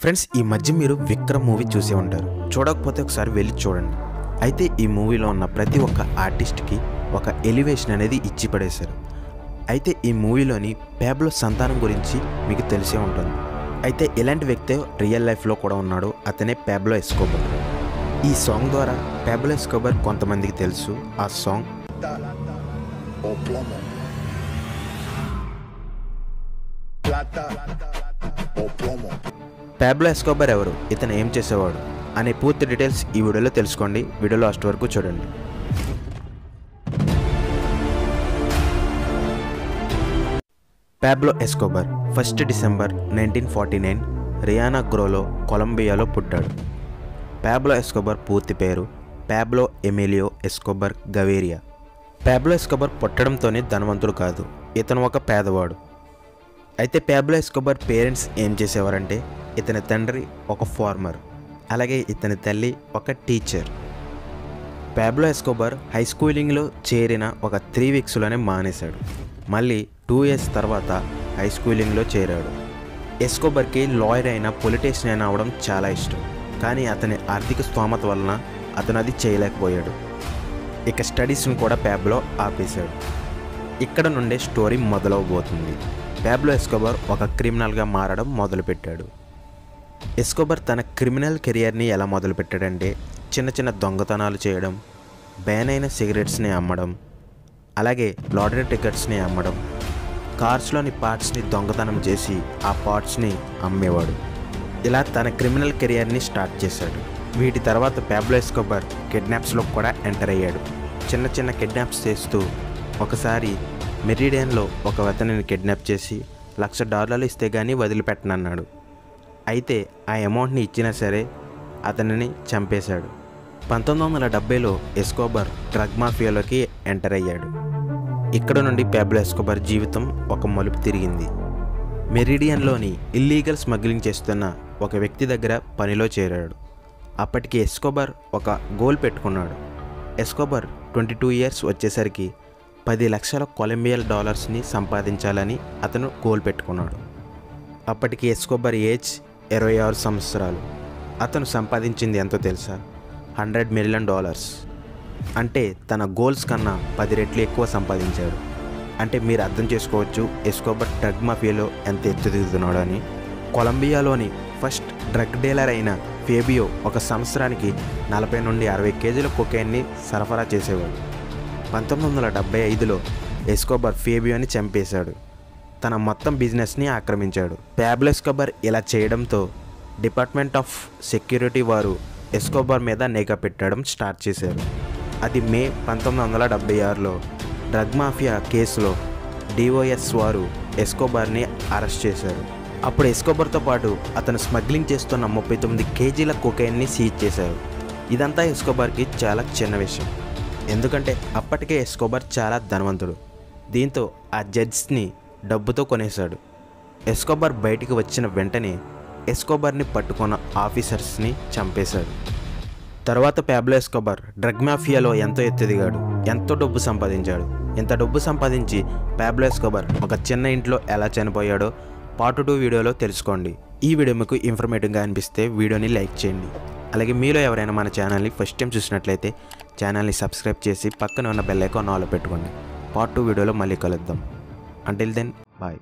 Friends, ఈ మధ్య మీరు విక్రమ్ మూవీ చూసే ఉంటారు. చూడకపోతే ఒకసారి వెళ్ళి చూడండి. అయితే ఈ మూవీలో ఉన్న ప్రతి ఒక్క ఆర్టిస్ట్కి ఒక ఎలివేషన్ అనేది ఇచ్చి పడేశారు. అయితే ఈ మూవీలోని ప్యాబ్లో సంతానం గురించి మీకు తెలిసే ఉంటుంది. అయితే ఇలాంటి వ్యక్తే రియల్ లైఫ్లో కూడా ఉన్నాడు. అతనే ప్యాబ్లో ఎస్కోబార్. ఈ సాంగ్ ద్వారా ప్యాబ్లో ఎస్కోబార్ కొంతమందికి తెలుసు. ఆ సాంగ్ ప్యాబ్లో ఎస్కోబార్ ఎవరు, ఇతను ఏం చేసేవాడు అనే పూర్తి డీటెయిల్స్ ఈ వీడియోలో తెలుసుకోండి. వీడియో లాస్ట్ వరకు చూడండి. ప్యాబ్లో ఎస్కోబార్ 1 డిసెంబర్ 1949 రియానా గ్రోలో, కొలంబియాలో పుట్టాడు. ప్యాబ్లో ఎస్కోబార్ పూర్తి పేరు Pablo Emilio Escobar Gaviria. Pablo Escobar పుట్టడంతోనే ధనవంతుడు కాదు, ఇతను ఒక పేదవాడు. అయితే ప్యాబ్లో ఎస్కోబార్ పేరెంట్స్ ఏం చేసేవారంటే, ఇతని తండ్రి ఒక ఫార్మర్, అలాగే ఇతని తల్లి ఒక టీచర్. ప్యాబ్లో ఎస్కోబార్ హై స్కూలింగ్లో చేరిన ఒక 3 వీక్స్లోనే మానేశాడు. మళ్ళీ 2 ఇయర్స్ తర్వాత హై స్కూలింగ్లో చేరాడు. ఎస్కోబార్కి లాయర్ అయిన, పొలిటీషియన్ అయినా అవడం చాలా ఇష్టం. కానీ అతని ఆర్థిక స్తోమత వలన అతను అది చేయలేకపోయాడు. ఇక స్టడీస్ను కూడా ప్యాబ్లో ఆపేశాడు. ఇక్కడ నుండే స్టోరీ మొదలవబోతుంది. ప్యాబ్లో ఎస్కోబార్ ఒక క్రిమినల్గా మారడం మొదలుపెట్టాడు. ఎస్కోబార్ తన క్రిమినల్ కెరియర్ని ఎలా మొదలుపెట్టాడంటే, చిన్న చిన్న దొంగతనాలు చేయడం, బ్యాన్ అయిన సిగరెట్స్ని అమ్మడం, అలాగే లాటరీ టికెట్స్ని అమ్మడం, కార్స్లోని పార్ట్స్ని దొంగతనం చేసి ఆ పార్ట్స్ని అమ్మేవాడు. ఇలా తన క్రిమినల్ కెరియర్ని స్టార్ట్ చేశాడు. వీటి తర్వాత ప్యాబ్లో ఎస్కోబార్ కిడ్నాప్స్లో కూడా ఎంటర్ అయ్యాడు. చిన్న చిన్న కిడ్నాప్స్ చేస్తూ ఒకసారి మెరిడియన్లో ఒక అతనిని కిడ్నాప్ చేసి $1,00,000 ఇస్తే కానీ వదిలిపెట్టనన్నాడు. అయితే ఆ అమౌంట్ని ఇచ్చినా సరే అతనిని చంపేశాడు. 1970లో ఎస్కోబార్ డ్రగ్ మాఫియాలోకి ఎంటర్ అయ్యాడు. ఇక్కడ నుండి ప్యాబ్లో ఎస్కోబార్ జీవితం ఒక మలుపు తిరిగింది. మెరిడియన్లోని ఇల్లీగల్ స్మగ్లింగ్ చేస్తున్న ఒక వ్యక్తి దగ్గర పనిలో చేరాడు. అప్పటికి ఎస్కోబార్ ఒక గోల్ పెట్టుకున్నాడు. ఎస్కోబార్ 22 ఇయర్స్ వచ్చేసరికి 10 లక్షల కొలంబియన్ డాలర్స్ని సంపాదించాలని అతను గోల్ పెట్టుకున్నాడు. అప్పటికి ఎస్కోబార్ ఏజ్ 26 సంవత్సరాలు. అతను సంపాదించింది ఎంతో తెలుసా? $100 మిలియన్. అంటే తన గోల్స్ కన్నా 10 రెట్లు ఎక్కువ సంపాదించాడు. అంటే మీరు అర్థం చేసుకోవచ్చు ఎస్కోబార్ డ్రగ్ మాఫియాలో ఎంత ఎత్తుదిగుతున్నాడు అని. కొలంబియాలోని ఫస్ట్ డ్రగ్ డీలర్ అయిన ఫేబియో ఒక సంవత్సరానికి 40 నుండి 60 కేజీల కొకైన్ని సరఫరా చేసేవాడు. 1975లో ఎస్కోబార్ ఫేబియోని చంపేశాడు. తన మొత్తం బిజినెస్ని ఆక్రమించాడు. ప్యాబ్లో ఎస్కోబార్ ఇలా చేయడంతో డిపార్ట్మెంట్ ఆఫ్ సెక్యూరిటీ వారు ఎస్కోబార్ మీద నిఘా పెట్టడం స్టార్ట్ చేశారు. అది మే 1976లో డ్రగ్ మాఫియా కేసులో డిఓఎస్ వారు ఎస్కోబార్ని అరెస్ట్ చేశారు. అప్పుడు ఎస్కోబార్తో పాటు అతను స్మగ్లింగ్ చేస్తున్న 39 కేజీల కొకైన్ని సీజ్ చేశారు. ఇదంతా ఎస్కోబార్కి చాలా చిన్న విషయం, ఎందుకంటే అప్పటికే ఎస్కోబార్ చాలా ధనవంతుడు. దీంతో ఆ జడ్జ్ని డబ్బుతో కొనేశాడు. ఎస్కోబార్ బయటికి వచ్చిన వెంటనే ఎస్కోబార్ని పట్టుకున్న ఆఫీసర్స్ని చంపేశాడు. తర్వాత ప్యాబ్లో ఎస్కోబార్ డ్రగ్ మాఫియాలో ఎంతో ఎత్తుదిగాడు, ఎంతో డబ్బు సంపాదించాడు. ఇంత డబ్బు సంపాదించి ప్యాబ్లో ఎస్కోబార్ ఒక చిన్న ఇంట్లో ఎలా చనిపోయాడో పార్ట్ 2 వీడియోలో తెలుసుకోండి. ఈ వీడియో మీకు ఇన్ఫర్మేటివ్గా అనిపిస్తే వీడియోని లైక్ చేయండి. అలాగే మీలో ఎవరైనా మన ఛానల్ని ఫస్ట్ టైం చూసినట్లయితే ఛానల్ని సబ్స్క్రైబ్ చేసి పక్కన ఉన్న బెల్ ఐకాన్ ఆన్లో పెట్టుకోండి. పార్ట్ 2 వీడియోలో మళ్ళీ కలుద్దాం. Until then, bye.